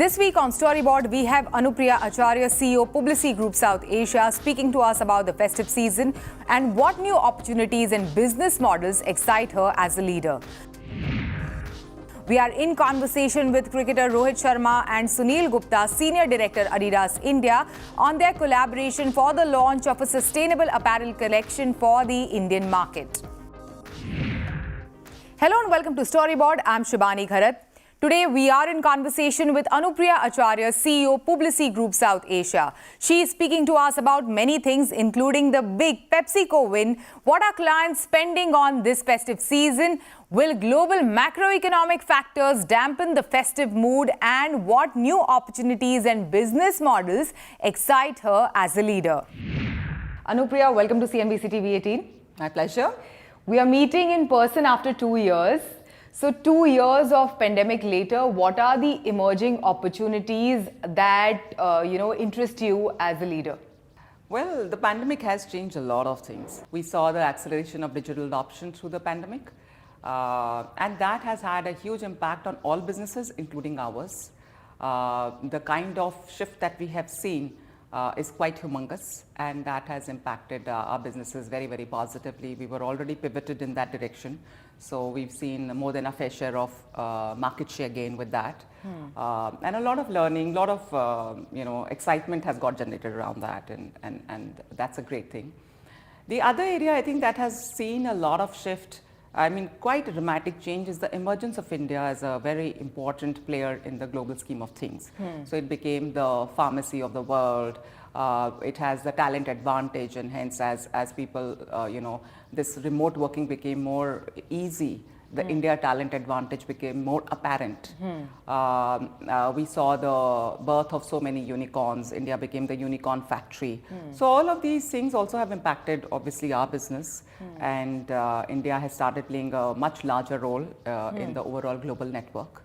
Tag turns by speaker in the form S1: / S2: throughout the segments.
S1: This week on Storyboard, we have Anupriya Acharya, CEO, Publicis Groupe South Asia, speaking to us about the festive season and what new opportunities and business models excite her as a leader. We are in conversation with cricketer Rohit Sharma and Sunil Gupta, Senior Director, Adidas India, on their collaboration for the launch of a sustainable apparel collection for the Indian market. Hello and welcome to Storyboard. I'm Shibani Gharat. Today, we are in conversation with Anupriya Acharya, CEO, Publicis Groupe South Asia. She is speaking to us about many things, including the big PepsiCo win, what are clients spending on this festive season, will global macroeconomic factors dampen the festive mood, and what new opportunities and business models excite her as a leader. Anupriya, welcome to CNBC-TV18.
S2: My pleasure.
S1: We are meeting in person after 2 years. So 2 years of pandemic later, what are the emerging opportunities that interest you as a leader?
S2: Well, the pandemic has changed a lot of things. We saw the acceleration of digital adoption through the pandemic, and that has had a huge impact on all businesses, including ours. The kind of shift that we have seen is quite humongous, and that has impacted our businesses very, very positively. We were already pivoted in that direction. So we've seen more than a fair share of market share gain with that. And a lot of learning, a lot of excitement has got generated around that, and that's a great thing. The other area I think that has seen a lot of shift, quite a dramatic change, is the emergence of India as a very important player in the global scheme of things. So it became the pharmacy of the world. It has the talent advantage, and hence as people, this remote working became more easy, the India talent advantage became more apparent. We saw the birth of so many unicorns. India became the unicorn factory. So all of these things also have impacted, obviously, our business. And India has started playing a much larger role in the overall global network.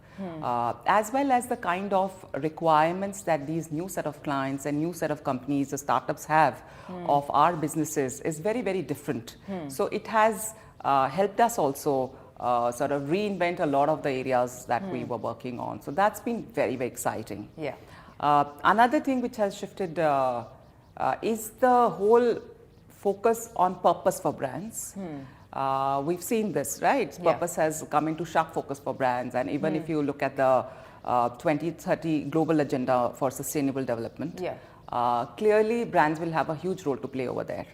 S2: As well as the kind of requirements that these new set of clients and new set of companies, the startups have of our businesses is very, very different. So it has helped us also sort of reinvent a lot of the areas that we were working on. So that's been very, very exciting.
S1: Yeah.
S2: Another thing which has shifted is the whole focus on purpose for brands. We've seen this, right? Purpose has come into sharp focus for brands, and even if you look at the 2030 global agenda for sustainable development, clearly brands will have a huge role to play over there.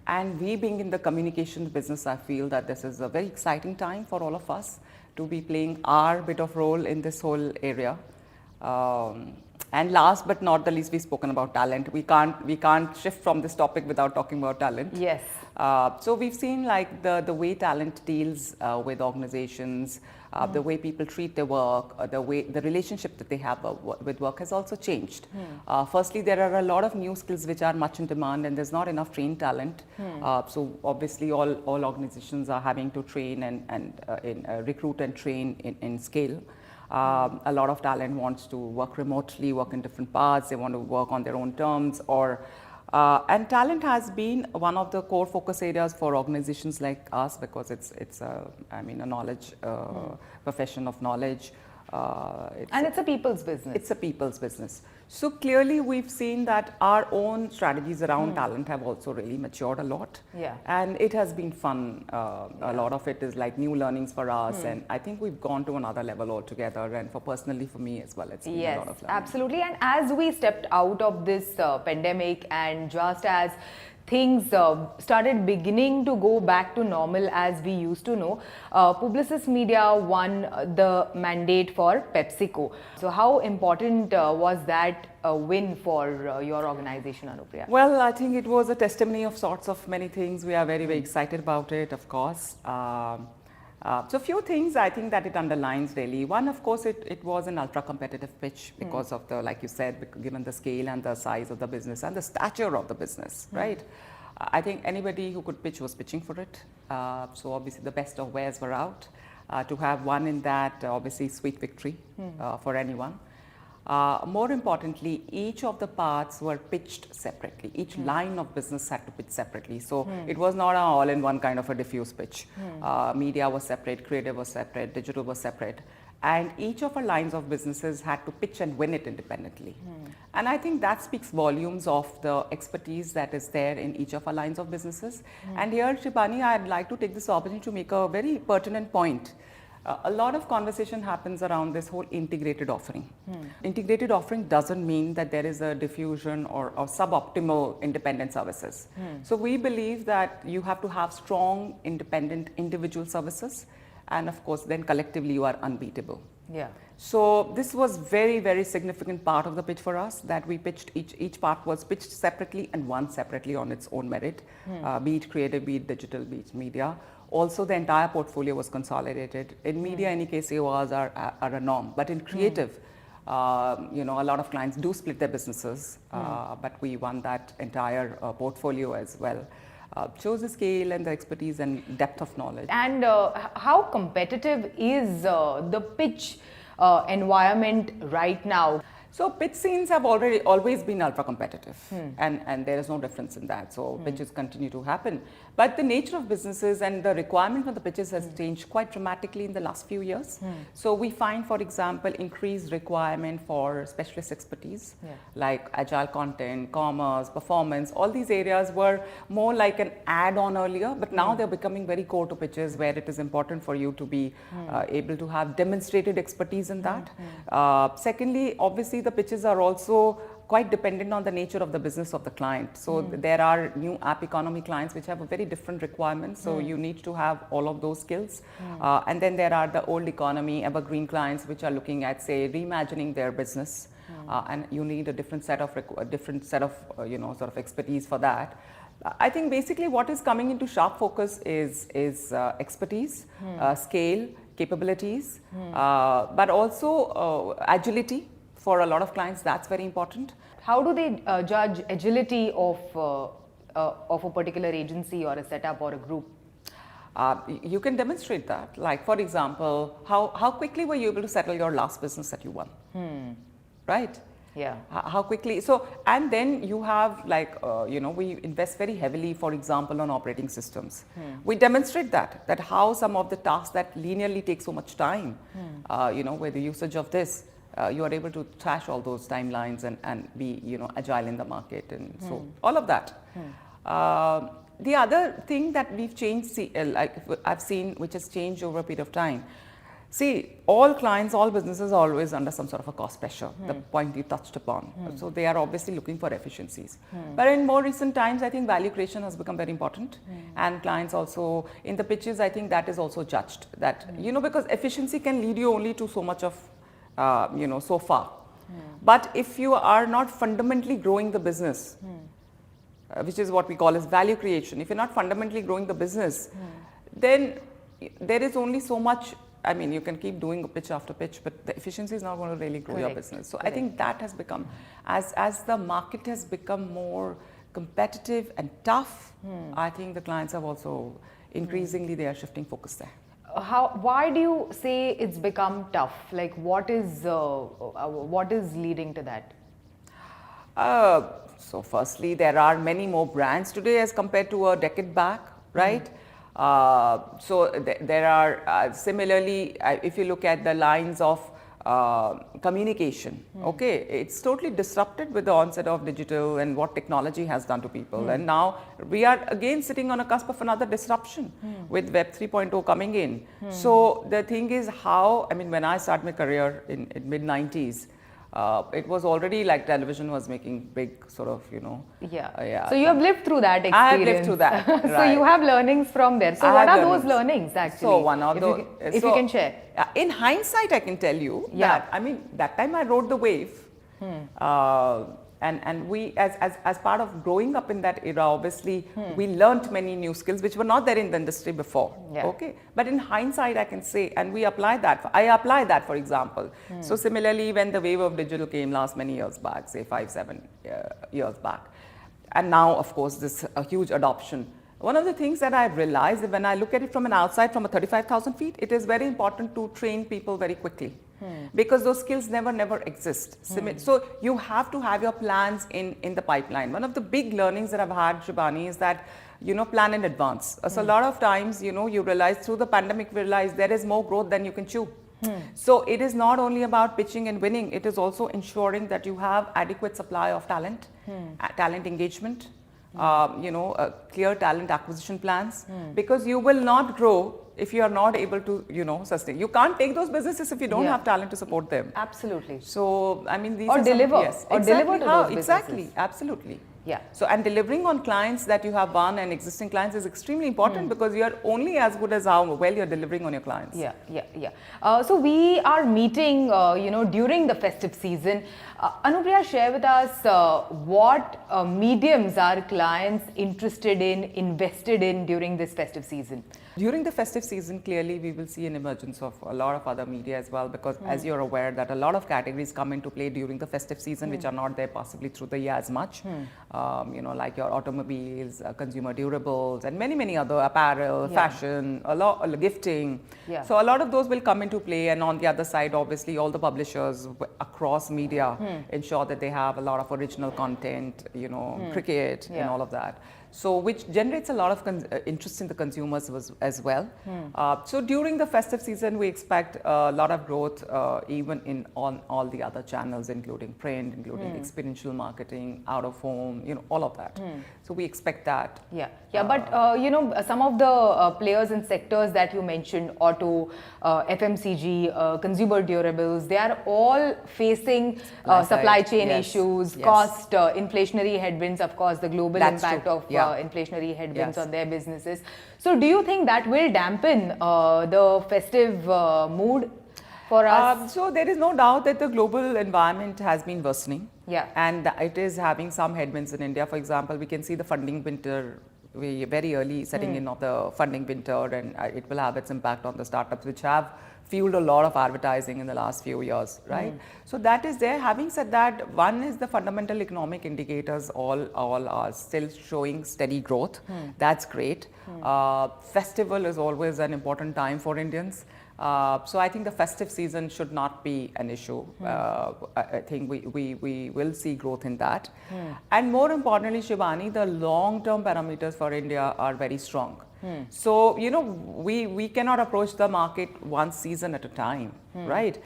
S2: And we being in the communications business, I feel that this is a very exciting time for all of us to be playing our bit of role in this whole area. And last but not the least, we've spoken about talent. We can't shift from this topic without talking about talent.
S1: Yes.
S2: So we've seen like the way talent deals with organizations, the way people treat their work, the relationship that they have with work has also changed. Firstly, there are a lot of new skills which are much in demand, and there's not enough trained talent. So obviously, all organizations are having to train and recruit and train in scale. A lot of talent wants to work remotely, work in different paths. They want to work on their own terms, and talent has been one of the core focus areas for organizations like us, because it's a knowledge profession of knowledge.
S1: It's a people's business.
S2: It's a people's business. So clearly we've seen that our own strategies around talent have also really matured a lot. And it has been fun. A lot of it is like new learnings for us. And I think we've gone to another level altogether. And personally for me as well, it's been a lot of learning.
S1: Absolutely. And as we stepped out of this pandemic, and just as things started beginning to go back to normal as we used to know, Publicis Media won the mandate for PepsiCo. So how important was that win for your organization, Anupriya?
S2: Well, I think it was a testimony of sorts of many things. We are very, very excited about it, of course. So a few things I think that it underlines really. One, of course, it was an ultra competitive pitch because of the, like you said, given the scale and the size of the business and the stature of the business, right? I think anybody who could pitch was pitching for it. So obviously the best of wares were out. To have won in that, obviously sweet victory for anyone. More importantly, each of the parts were pitched separately. Each line of business had to pitch separately. So it was not an all-in-one kind of a diffuse pitch. Media was separate, creative was separate, digital was separate. and each of our lines of businesses had to pitch and win it independently. And I think that speaks volumes of the expertise that is there in each of our lines of businesses. And here, Shibani, I'd like to take this opportunity to make a very pertinent point. A lot of conversation happens around this whole integrated offering. Integrated offering doesn't mean that there is a diffusion or suboptimal independent services. So we believe that you have to have strong independent individual services, and of course then collectively you are unbeatable.
S1: Yeah.
S2: So this was very, very significant part of the pitch for us, that we pitched, each part was pitched separately and won separately on its own merit, be it creative, be it digital, be it media. Also, the entire portfolio was consolidated. In media, any case, AORs are a norm, but in creative, you know, a lot of clients do split their businesses, but we won that entire portfolio as well. Shows the scale and the expertise and depth of knowledge.
S1: And how competitive is the pitch environment right now?
S2: So pitch scenes have always been ultra competitive, and there is no difference in that. So pitches continue to happen, but the nature of businesses and the requirement for the pitches has changed quite dramatically in the last few years. So we find, for example, increased requirement for specialist expertise, like agile content, commerce, performance. All these areas were more like an add-on earlier, but now they're becoming very core to pitches, where it is important for you to be able to have demonstrated expertise in that. Secondly, obviously, the pitches are also quite dependent on the nature of the business of the client. So there are new app economy clients which have a very different requirement. So you need to have all of those skills. And then there are the old economy evergreen clients which are looking at, say, reimagining their business. And you need a different set of you know, sort of expertise for that. I think basically what is coming into sharp focus is expertise, scale, capabilities, but also agility. For a lot of clients, that's very important.
S1: How do they judge agility of a particular agency or a setup or a group?
S2: You can demonstrate that. Like, for example, how quickly were you able to settle your last business that you won? Right?
S1: Yeah.
S2: How quickly? So, and then you have, like, you know, we invest very heavily, for example, on operating systems. We demonstrate that how some of the tasks that linearly take so much time, you know, with the usage of this, you are able to trash all those timelines and be, you know, agile in the market, and so all of that. The other thing that we've changed, like I've seen, which has changed over a period of time. See, all clients, all businesses are always under some sort of a cost pressure, the point you touched upon. So they are obviously looking for efficiencies. But in more recent times, I think value creation has become very important. And clients also, in the pitches, I think that is also judged. That, you know, because efficiency can lead you only to so much of, you know, so far. But if you are not fundamentally growing the business, which is what we call as value creation, if you're not fundamentally growing the business, then there is only so much. I mean, you can keep doing pitch after pitch, but the efficiency is not going to really grow your business. So I think that has become, as the market has become more competitive and tough, I think the clients have also increasingly they are shifting focus there.
S1: Why do you say it's become tough? Like, what is leading to that?
S2: So firstly, there are many more brands today as compared to a decade back, right? So there are similarly, if you look at the lines of communication, okay, it's totally disrupted with the onset of digital and what technology has done to people. And now we are again sitting on a cusp of another disruption with Web 3.0 coming in. So the thing is how, I mean, when I started my career in mid-90s, it was already like television was making big sort of, you know.
S1: So you have lived through that experience.
S2: I have lived through that.
S1: So you have learnings from there. So what are those learnings actually?
S2: So one of those,
S1: if you can share.
S2: In hindsight, I can tell you that, I mean, that time I rode the wave. And we, as part of growing up in that era, obviously, we learnt many new skills which were not there in the industry before. Okay, but in hindsight, I can say, and we apply that. I apply that, for example. So similarly, when the wave of digital came last many years back, say 5-7 years back, and now, of course, this a huge adoption. One of the things that I've realized when I look at it from an outside, from a 35,000 feet, it is very important to train people very quickly. Because those skills never exist. So you have to have your plans in the pipeline. One of the big learnings that I've had, Shibani, is that, you know, plan in advance. So a lot of times, you know, you realize through the pandemic, there is more growth than you can chew. So it is not only about pitching and winning, it is also ensuring that you have adequate supply of talent, talent engagement, clear talent acquisition plans, because you will not grow if you are not able to, sustain. You can't take those businesses if you don't have talent to support them.
S1: Absolutely.
S2: So, I mean, these
S1: or
S2: are
S1: deliver,
S2: some, yes,
S1: or
S2: exactly
S1: deliver to
S2: how,
S1: those
S2: exactly,
S1: businesses.
S2: absolutely.
S1: Yeah.
S2: So, and delivering on clients that you have won and existing clients is extremely important because you are only as good as how well you're delivering on your clients.
S1: So we are meeting, during the festive season. Anupriya, share with us what mediums are clients interested in, invested in during this festive season?
S2: During the festive season, clearly we will see an emergence of a lot of other media as well, because as you're aware that a lot of categories come into play during the festive season, which are not there possibly through the year as much, like your automobiles, consumer durables, and many other apparel, fashion, a lot gifting. So a lot of those will come into play, and on the other side, obviously, all the publishers across media ensure that they have a lot of original content, cricket and all of that. So which generates a lot of interest in the consumers as well. So during the festive season, we expect a lot of growth even on all the other channels, including print, including experiential marketing, out of home, all of that. So we expect that.
S1: But some of the players and sectors that you mentioned, auto, FMCG, consumer durables, they are all facing supply chain issues, cost, inflationary headwinds, of course, the global impact of inflationary headwinds on their businesses. So do you think that will dampen the festive mood for us?
S2: So there is no doubt that the global environment has been worsening. And it is having some headwinds in India. For example, we can see the funding winter, very early setting in of the funding winter, and it will have its impact on the startups, which have fueled a lot of advertising in the last few years, right? So that is there. Having said that, one is the fundamental economic indicators all are still showing steady growth. That's great. Festival is always an important time for Indians. So I think the festive season should not be an issue. I think we will see growth in that. And more importantly, Shivani, the long-term parameters for India are very strong. So, we cannot approach the market one season at a time, right?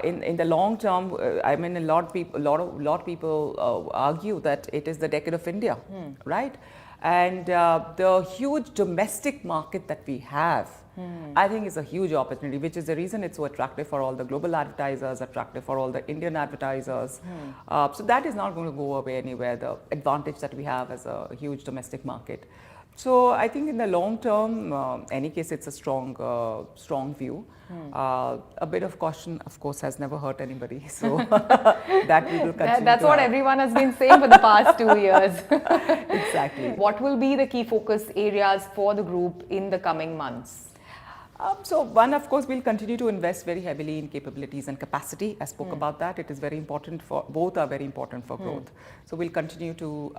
S2: In the long term, I mean, a lot of people argue that it is the decade of India, right? And the huge domestic market that we have, I think is a huge opportunity, which is the reason it's so attractive for all the global advertisers, attractive for all the Indian advertisers. So that is not going to go away anywhere, the advantage that we have as a huge domestic market. So I think in the long term, any case, it's a strong view. A bit of caution, of course, has never hurt anybody. So that we will continue.
S1: That's what everyone has been saying for the past 2 years.
S2: Exactly.
S1: What will be the key focus areas for the group in the coming months?
S2: So one, of course, we'll continue to invest very heavily in capabilities and capacity. I spoke about that. It is very important both are very important for growth. So we'll continue to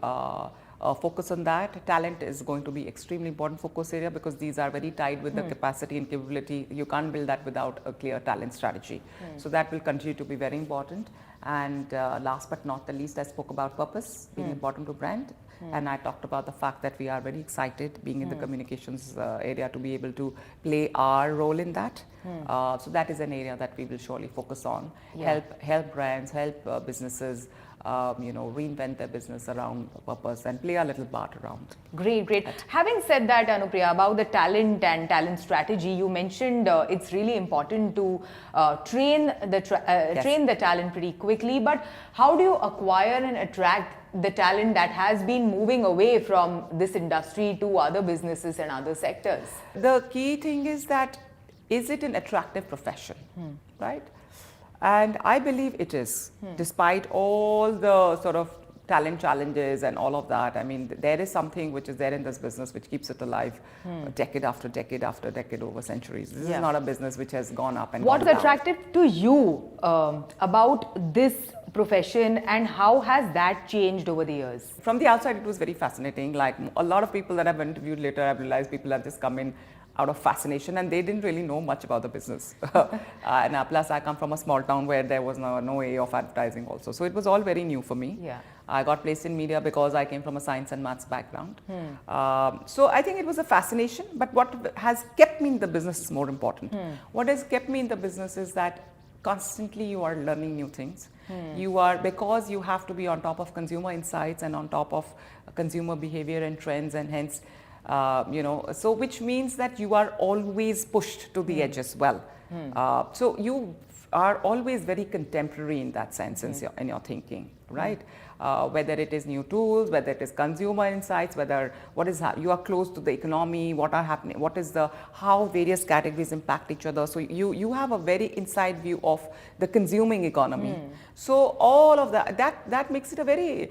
S2: focus on that. Talent is going to be extremely important focus area, because these are very tied with the capacity and capability. You can't build that without a clear talent strategy. So that will continue to be very important. And last but not the least, I spoke about purpose being important to brand. And I talked about the fact that we are very excited being in the communications area to be able to play our role in that. So that is an area that we will surely focus on. Help brands, help businesses, reinvent their business around purpose and play a little part around.
S1: Great. Having said that, Anupriya, about the talent and talent strategy, you mentioned it's really important to train the talent pretty quickly. But how do you acquire and attract the talent that has been moving away from this industry to other businesses and other sectors?
S2: The key thing is that, is it an attractive profession, right? And I believe it is, despite all the sort of talent challenges and all of that. I mean, there is something which is there in this business which keeps it alive decade after decade after decade over centuries. This is not a business which has gone up and
S1: What
S2: gone
S1: is attractive to you about this profession, and how has that changed over the years?
S2: From the outside, it was very fascinating. Like a lot of people that I've interviewed later, I've realized people have just come in out of fascination and they didn't really know much about the business. And plus I come from a small town where there was no way of advertising also. So it was all very new for me. I got placed in media because I came from a science and maths background. So I think it was a fascination, but what has kept me in the business is more important. What has kept me in the business is that constantly you are learning new things. Because you have to be on top of consumer insights and on top of consumer behavior and trends, and hence, so which means that you are always pushed to the edge as well. So you are always very contemporary in that sense in your thinking, right? Whether it is new tools, whether it is consumer insights, whether you are close to the economy, what are happening, how various categories impact each other. So you have a very inside view of the consuming economy. So all of that makes it a very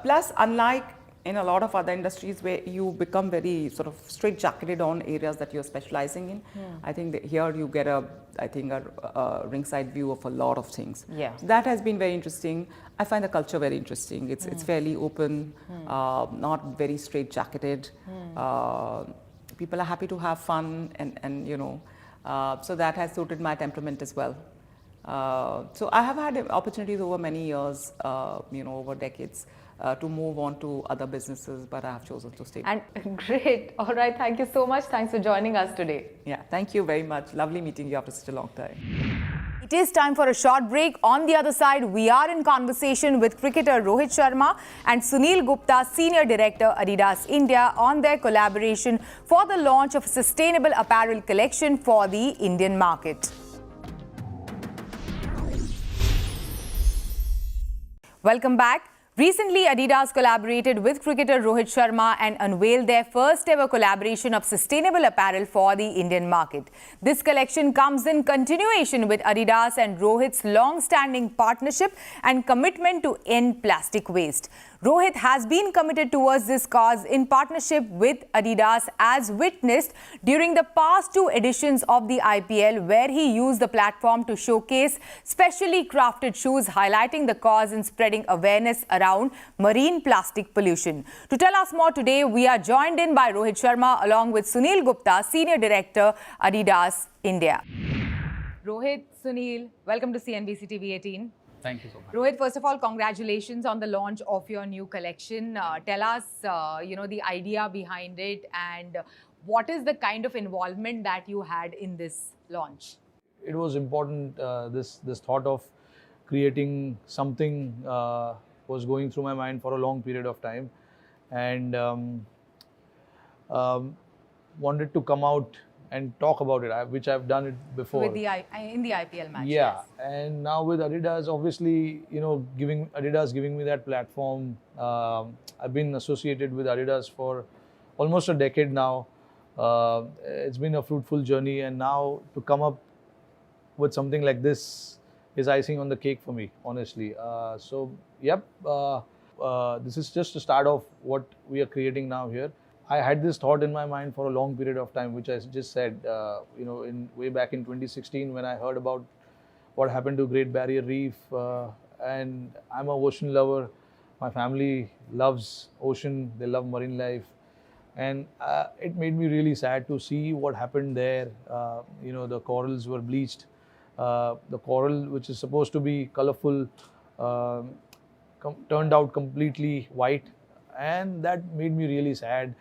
S2: plus, unlike in a lot of other industries where you become very sort of straight-jacketed on areas that you're specializing in. I think that here you get a ringside view of a lot of things.
S1: Yeah.
S2: So that has been very interesting. I find the culture very interesting. It's fairly open, not very straight-jacketed. People are happy to have fun, and so that has suited my temperament as well. So I have had opportunities over many years, over decades, to move on to other businesses, but I have chosen to stay.
S1: And great. All right. Thank you so much. Thanks for joining us today.
S2: Yeah, thank you very much. Lovely meeting you after such a long time.
S1: It is time for a short break. On the other side, we are in conversation with cricketer Rohit Sharma and Sunil Gupta, Senior Director, Adidas India, on their collaboration for the launch of a sustainable apparel collection for the Indian market. Welcome back. Recently, Adidas collaborated with cricketer Rohit Sharma and unveiled their first ever collaboration of sustainable apparel for the Indian market. This collection comes in continuation with Adidas and Rohit's long-standing partnership and commitment to end plastic waste. Rohit has been committed towards this cause in partnership with Adidas, as witnessed during the past 2 editions of the IPL, where he used the platform to showcase specially crafted shoes highlighting the cause and spreading awareness around marine plastic pollution. To tell us more today, we are joined in by Rohit Sharma along with Sunil Gupta, Senior Director, Adidas India. Rohit, Sunil, welcome to CNBC TV18.
S3: Thank you so much.
S1: Rohit, first of all, congratulations on the launch of your new collection. Tell us, the idea behind it and what is the kind of involvement that you had in this launch?
S3: It was important. This thought of creating something was going through my mind for a long period of time, and wanted to come out and talk about it, which I've done it before.
S1: In the IPL match.
S3: Yeah,
S1: yes.
S3: And now with Adidas, obviously, Adidas giving me that platform. I've been associated with Adidas for almost a decade now. It's been a fruitful journey, and now to come up with something like this is icing on the cake for me, honestly. This is just the start of what we are creating now here. I had this thought in my mind for a long period of time, which I just said, way back in 2016 when I heard about what happened to Great Barrier Reef, and I'm an ocean lover. My family loves ocean, they love marine life, and it made me really sad to see what happened there. The corals were bleached. The coral, which is supposed to be colorful, turned out completely white, and that made me really sad.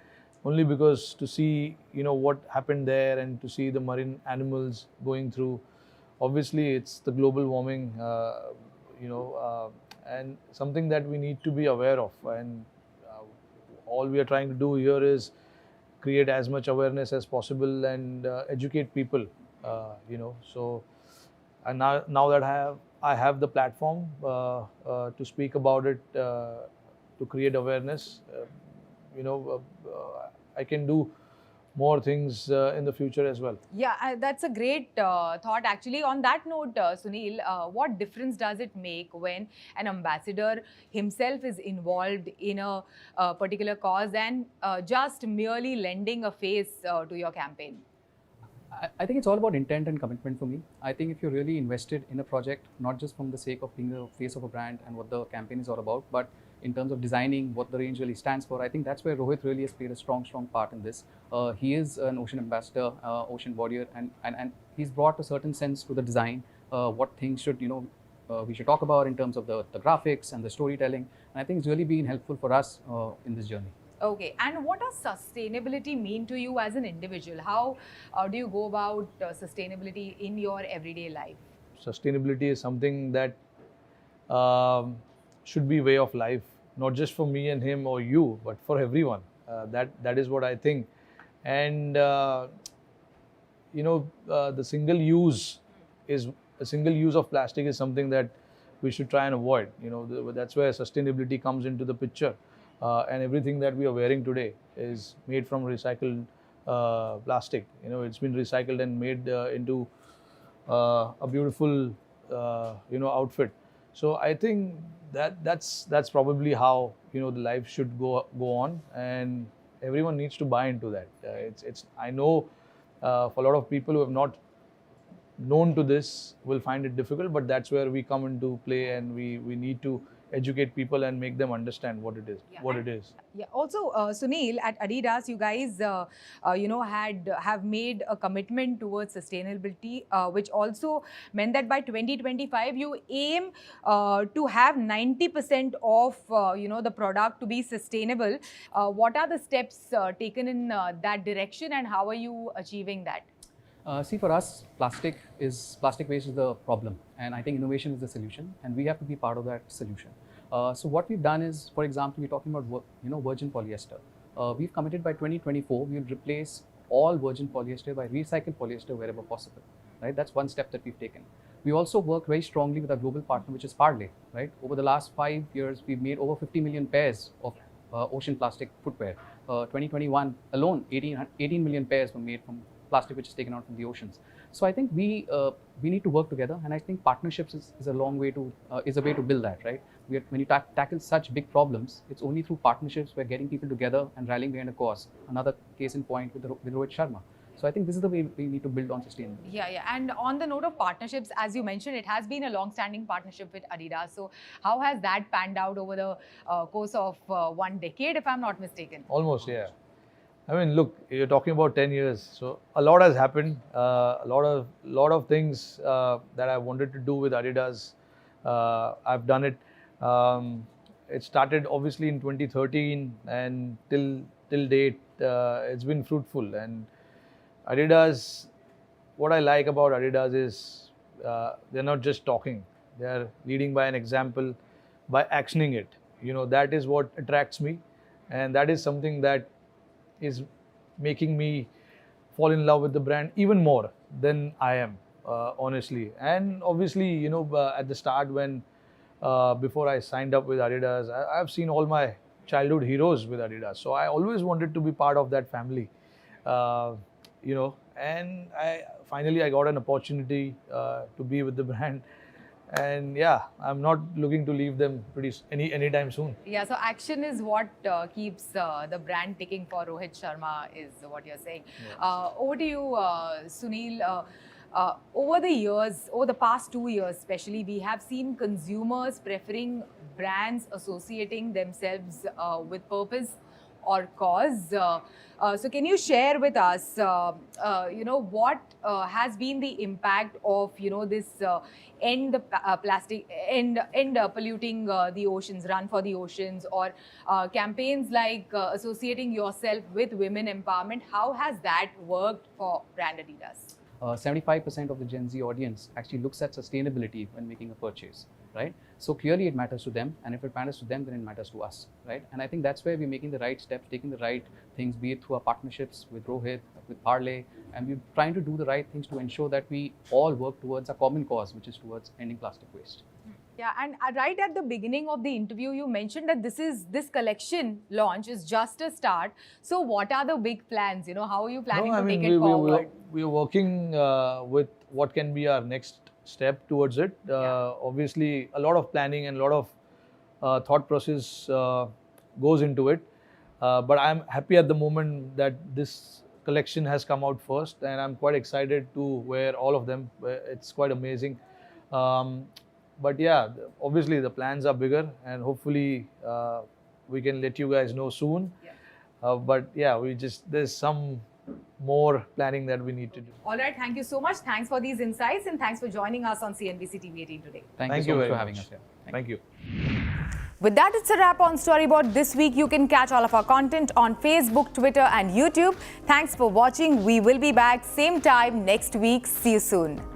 S3: Only because to see, what happened there and to see the marine animals going through, obviously it's the global warming, and something that we need to be aware of. And all we are trying to do here is create as much awareness as possible and educate people, So, and now that I have the platform to speak about it, to create awareness, I can do more things in the future as well.
S1: Yeah, that's a great thought. Actually, on that note, Sunil, what difference does it make when an ambassador himself is involved in a particular cause and just merely lending a face to your campaign?
S4: I think it's all about intent and commitment for me. I think if you're really invested in a project, not just from the sake of being the face of a brand and what the campaign is all about, but in terms of designing what the range really stands for, I think that's where Rohit really has played a strong part in this. He is an ocean ambassador, ocean warrior, and he's brought a certain sense to the design, what things should, we should talk about in terms of the graphics and the storytelling. And I think it's really been helpful for us in this journey.
S1: Okay, and what does sustainability mean to you as an individual? How do you go about sustainability in your everyday life?
S3: Sustainability is something that should be way of life, not just for me and him or you, but for everyone. That is what I think. And the single use of plastic is something that we should try and avoid. That's where sustainability comes into the picture. And everything that we are wearing today is made from recycled plastic. It's been recycled and made into a beautiful outfit. So I think that's probably how the life should go on, and everyone needs to buy into that. I know for a lot of people who have not known to this will find it difficult, but that's where we come into play, and we need to educate people and make them understand what it is.
S1: Yeah. Also, Sunil, at Adidas, you guys, have made a commitment towards sustainability, which also meant that by 2025, you aim to have 90% of the product to be sustainable. What are the steps taken in that direction, and how are you achieving that?
S4: See, for us, plastic waste is the problem, and I think innovation is the solution, and we have to be part of that solution. So what we've done is, for example, we're talking about virgin polyester. We've committed by 2024 we'll replace all virgin polyester by recycled polyester wherever possible. Right, that's one step that we've taken. We also work very strongly with our global partner, which is Parley. Right, over the last 5 years, we've made over 50 million pairs of ocean plastic footwear. 2021 alone, 18 million pairs were made from plastic which is taken out from the oceans. So I think we need to work together, and I think partnerships is a long way to is a way to build that. Right, when you tackle such big problems, it's only through partnerships where getting people together and rallying behind a cause. Another case in point with Rohit Sharma. So I think this is the way we need to build on sustainability.
S1: Yeah. And on the note of partnerships, as you mentioned, it has been a long-standing partnership with Adidas. So how has that panned out over the course of 1 decade, if I'm not mistaken?
S3: Almost, yeah. I mean, look, you're talking about 10 years, so a lot has happened. A lot of things that I wanted to do with Adidas, I've done it. It started obviously in 2013, and till date, it's been fruitful. And Adidas, what I like about Adidas is they're not just talking; they're leading by an example, by actioning it. That is what attracts me, and that is something that is making me fall in love with the brand even more than I am, honestly. And obviously, at the start when before I signed up with Adidas, I've seen all my childhood heroes with Adidas. So I always wanted to be part of that family, and finally I got an opportunity to be with the brand. And yeah, I'm not looking to leave them anytime soon.
S1: Yeah, so action is what keeps the brand ticking for Rohit Sharma, is what you're saying. Yes. Over to you, Sunil. Over the past 2 years especially, we have seen consumers preferring brands associating themselves with purpose or cause. So can you share with us, what has been the impact of, this end polluting the oceans, run for the oceans, or campaigns like associating yourself with women empowerment? How has that worked for brand Adidas?
S4: 75% of the Gen Z audience actually looks at sustainability when making a purchase, right? So clearly it matters to them, and if it matters to them, then it matters to us, right? And I think that's where we're making the right steps, taking the right things, be it through our partnerships with Rohit, with Parley, and we're trying to do the right things to ensure that we all work towards a common cause, which is towards ending plastic waste.
S1: Yeah, and right at the beginning of the interview, you mentioned that this collection launch is just a start. So what are the big plans? How are you planning to take it forward?
S3: We are working with what can be our next step towards it. Obviously, a lot of planning and a lot of thought process goes into it. But I'm happy at the moment that this collection has come out first, and I'm quite excited to wear all of them. It's quite amazing. But yeah, obviously the plans are bigger, and hopefully we can let you guys know soon. Yeah. But yeah, there's some more planning that we need to do.
S1: All right, thank you so much. Thanks for these insights and thanks for joining us on CNBC-TV18 today.
S4: Thank you so much
S3: very
S4: for having
S3: much.
S4: us here.
S3: Thank you.
S1: With that, it's a wrap on Storyboard this week. You can catch all of our content on Facebook, Twitter and YouTube. Thanks for watching. We will be back same time next week. See you soon.